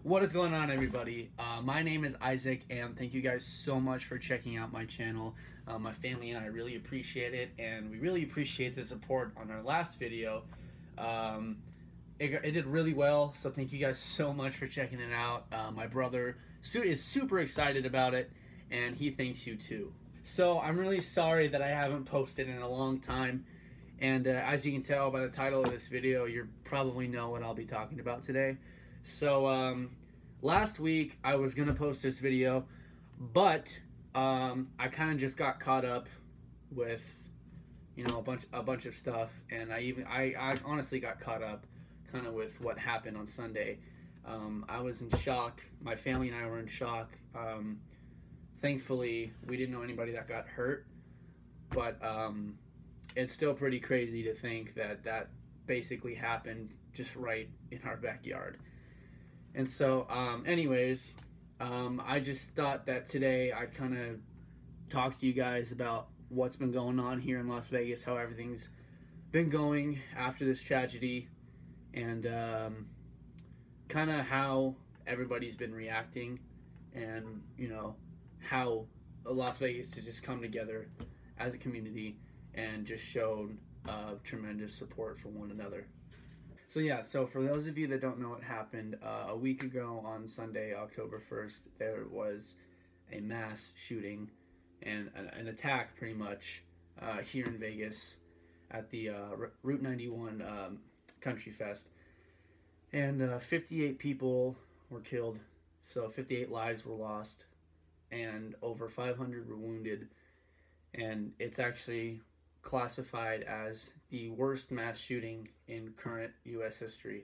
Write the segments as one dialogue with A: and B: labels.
A: What is going on, everybody? My name is Isaac, and thank you guys so much for checking out my channel. My family and I really appreciate it, and we really appreciate the support on our last video. It did really well, so thank you guys so much for checking it out. My brother is super excited about it, and he thanks you too. So I'm really sorry that I haven't posted in a long time, and as you can tell by the title of this video, you probably know what I'll be talking about today. So last week I was gonna post this video, but I kind of just got caught up with, you know, a bunch of stuff, and I honestly got caught up kind of with what happened on Sunday. I was in shock. My family and I were in shock. Thankfully, we didn't know anybody that got hurt, but it's still pretty crazy to think that that basically happened just right in our backyard. And so, anyways, I just thought that today I'd kind of talk to you guys about what's been going on here in Las Vegas, how everything's been going after this tragedy, and kind of how everybody's been reacting, and, you know, how Las Vegas has just come together as a community and just showed tremendous support for one another. So yeah, so for those of you that don't know what happened, a week ago on Sunday, October 1st, there was a mass shooting and an attack pretty much here in Vegas at the Route 91 Country Fest. And 58 people were killed, so 58 lives were lost, and over 500 were wounded. And it's actually classified as the worst mass shooting in current U.S. history,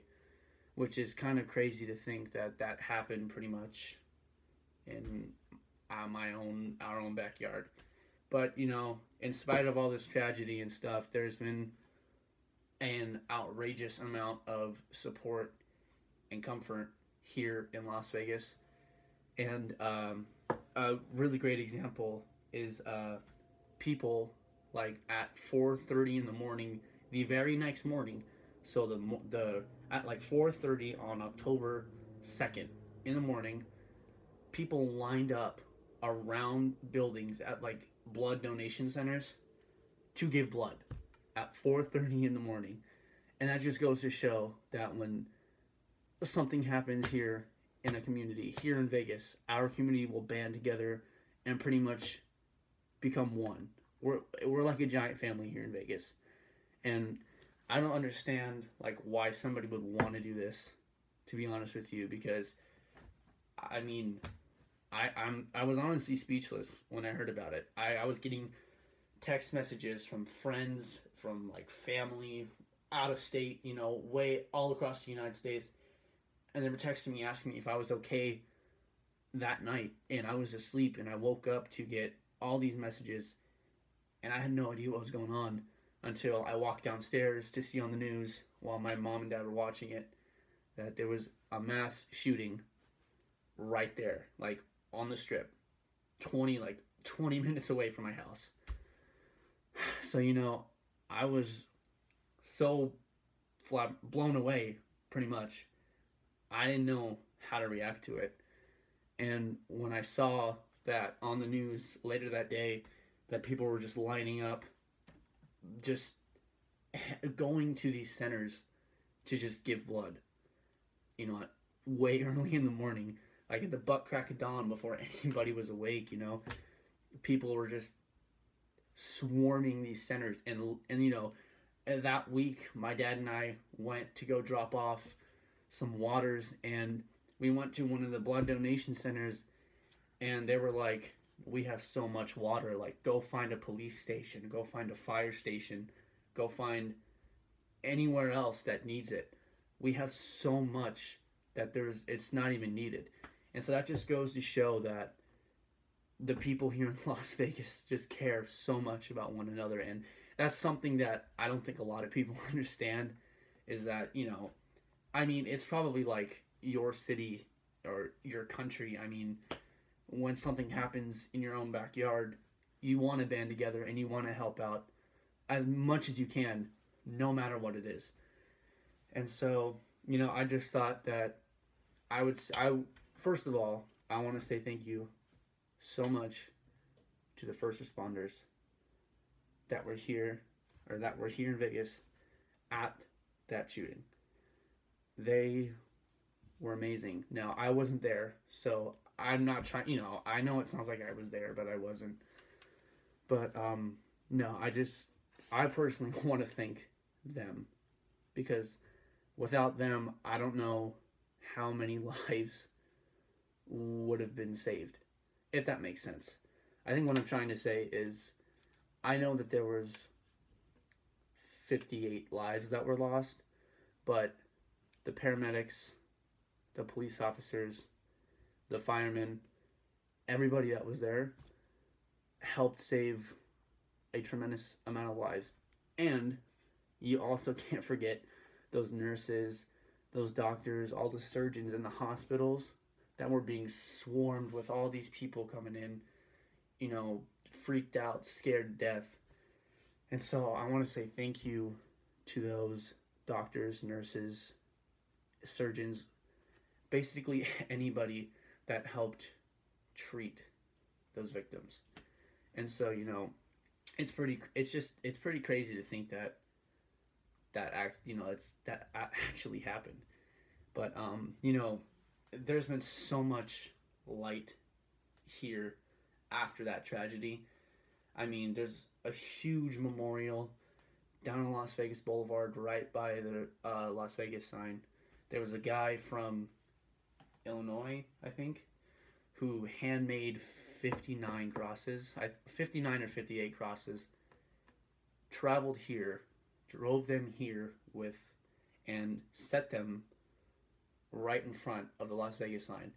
A: which is kind of crazy to think that that happened pretty much in our own backyard. But, you know, in spite of all this tragedy and stuff, there's been an outrageous amount of support and comfort here in Las Vegas. And a really great example is people, like, at 4:30 in the morning, the very next morning. So at like 4:30 on October 2nd in the morning, people lined up around buildings at like blood donation centers to give blood at 4:30 in the morning. And that just goes to show that when something happens here in a community, here in Vegas, our community will band together and pretty much become one. We're like a giant family here in Vegas, and I don't understand like why somebody would want to do this, to be honest with you, because I mean, I was honestly speechless when I heard about it. I was getting text messages from friends, from like family out of state, you know, way all across the United States, and they were texting me asking me if I was okay that night, and I was asleep, and I woke up to get all these messages. And I had no idea what was going on until I walked downstairs to see on the news while my mom and dad were watching it that there was a mass shooting right there, like on the strip, 20 minutes away from my house. So, you know, I was so blown away, pretty much. I didn't know how to react to it. And when I saw that on the news later that day, that people were just lining up, just going to these centers to just give blood, you know, way early in the morning, like at the butt crack of dawn before anybody was awake, you know. People were just swarming these centers, and you know, that week my dad and I went to go drop off some waters, and we went to one of the blood donation centers, and they were like, we have so much water, like, go find a police station, go find a fire station, go find anywhere else that needs it. We have so much that it's not even needed. And so that just goes to show that the people here in Las Vegas just care so much about one another. And that's something that I don't think a lot of people understand, is that, you know, I mean, it's probably like your city or your country. I mean, when something happens in your own backyard, you want to band together and you want to help out as much as you can, no matter what it is. And so, you know, I just thought that first of all, I want to say thank you so much to the first responders that were here, or that were here in Vegas at that shooting. They were amazing. Now, I wasn't there, so I'm not trying, I know it sounds like I was there, but I wasn't. But, no, I personally want to thank them, because without them, I don't know how many lives would have been saved, if that makes sense. I think what I'm trying to say is, I know that there was 58 lives that were lost, but the paramedics, the police officers, the firemen, everybody that was there helped save a tremendous amount of lives. And you also can't forget those nurses, those doctors, all the surgeons in the hospitals that were being swarmed with all these people coming in, freaked out, scared to death. And so I want to say thank you to those doctors, nurses, surgeons, basically anybody that helped treat those victims. And so, it's pretty crazy to think that actually happened. But there's been so much light here after that tragedy. I mean, there's a huge memorial down on Las Vegas Boulevard, right by the Las Vegas sign. There was a guy from Illinois, I think, who handmade 59 crosses, 59 or 58 crosses, traveled here, drove them here and set them right in front of the Las Vegas sign.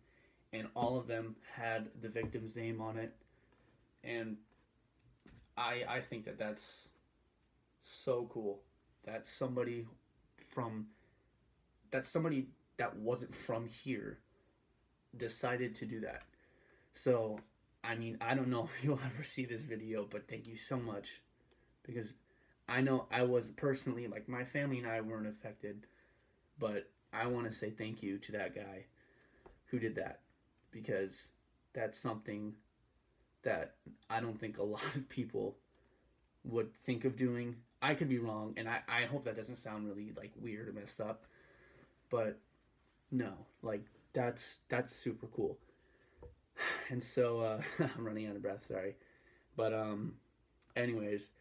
A: And all of them had the victim's name on it. And I think that that's so cool that somebody that wasn't from here decided to do that. So, I mean, I don't know if you'll ever see this video, but thank you so much, because I know I was personally, like, my family and I weren't affected, but I want to say thank you to that guy who did that, because that's something that I don't think a lot of people would think of doing. I could be wrong, and I hope that doesn't sound really, like, weird or messed up, but no, like, that's super cool. And so, I'm running out of breath, sorry. But, anyways,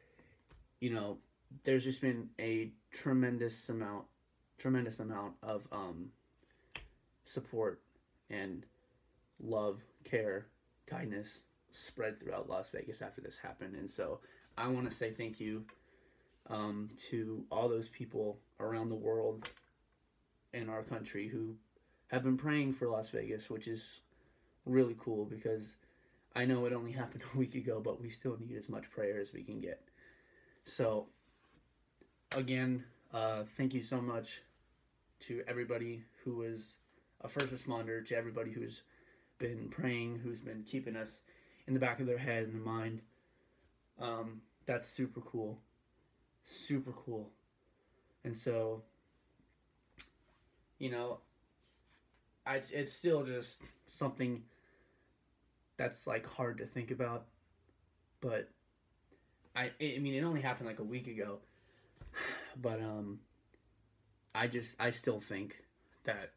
A: there's just been a tremendous amount of, support and love, care, kindness spread throughout Las Vegas after this happened. And so I want to say thank you to all those people around the world in our country who have been praying for Las Vegas, which is really cool, because I know it only happened a week ago, but we still need as much prayer as we can get. So again, thank you so much to everybody who is a first responder, to everybody who's been praying, who's been keeping us in the back of their head and their mind. That's super cool. Super cool. And so, it's still just something that's, like, hard to think about. But I mean, it only happened like a week ago. But I still think that,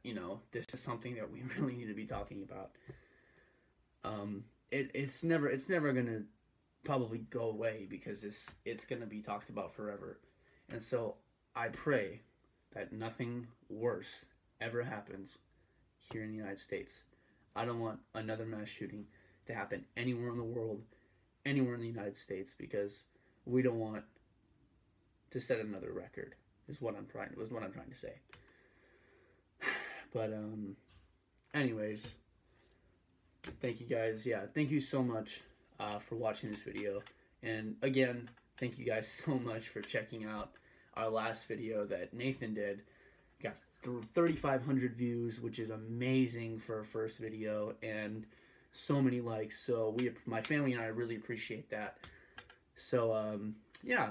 A: this is something that we really need to be talking about. It's never gonna probably go away, because it's gonna be talked about forever. And so I pray that nothing worse ever happens here in the United States. I don't want another mass shooting to happen anywhere in the world, anywhere in the United States, because we don't want to set another record, is what I'm trying to say. But anyways, thank you guys. Yeah, thank you so much for watching this video. And again, thank you guys so much for checking out our last video that Nathan did. Got 3,500 views, which is amazing for a first video, and so many likes. So my family and I really appreciate that. So yeah,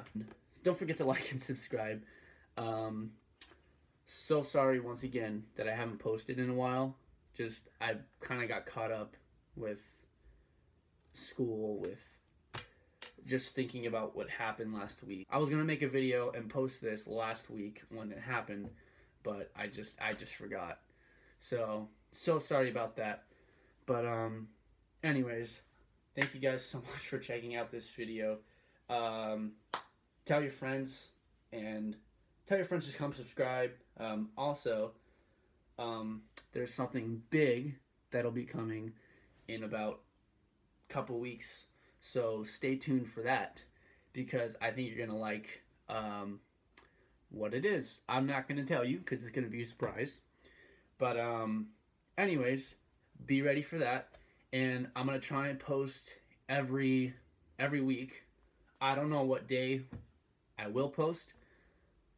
A: don't forget to like and subscribe. So sorry once again that I haven't posted in a while. just I kind of got caught up with school, with just thinking about what happened last week. I was gonna make a video and post this last week when it happened, but I just forgot. So sorry about that. But anyways, thank you guys so much for checking out this video. Tell your friends and tell your friends to come subscribe. Also, there's something big that'll be coming in about a couple weeks, so stay tuned for that, because I think you're gonna like what it is. I'm not gonna tell you because it's gonna be a surprise, but anyways, be ready for that. And I'm gonna try and post every week. I don't know what day I will post,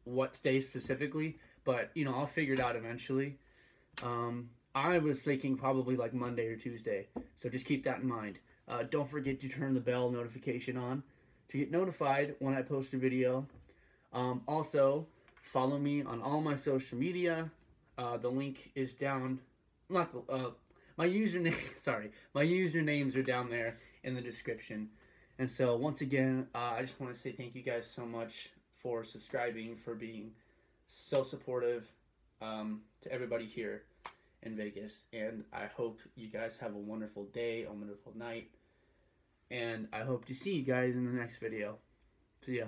A: what day specifically, but you know, I'll figure it out eventually. I was thinking probably like Monday or Tuesday, so just keep that in mind. Don't forget to turn the bell notification on to get notified when I post a video. Also, follow me on all my social media. The link is down. Not the my username. Sorry, my usernames are down there in the description. And so once again, I just want to say thank you guys so much for subscribing, for being so supportive to everybody here in Vegas. And I hope you guys have a wonderful day, a wonderful night. And I hope to see you guys in the next video. See ya.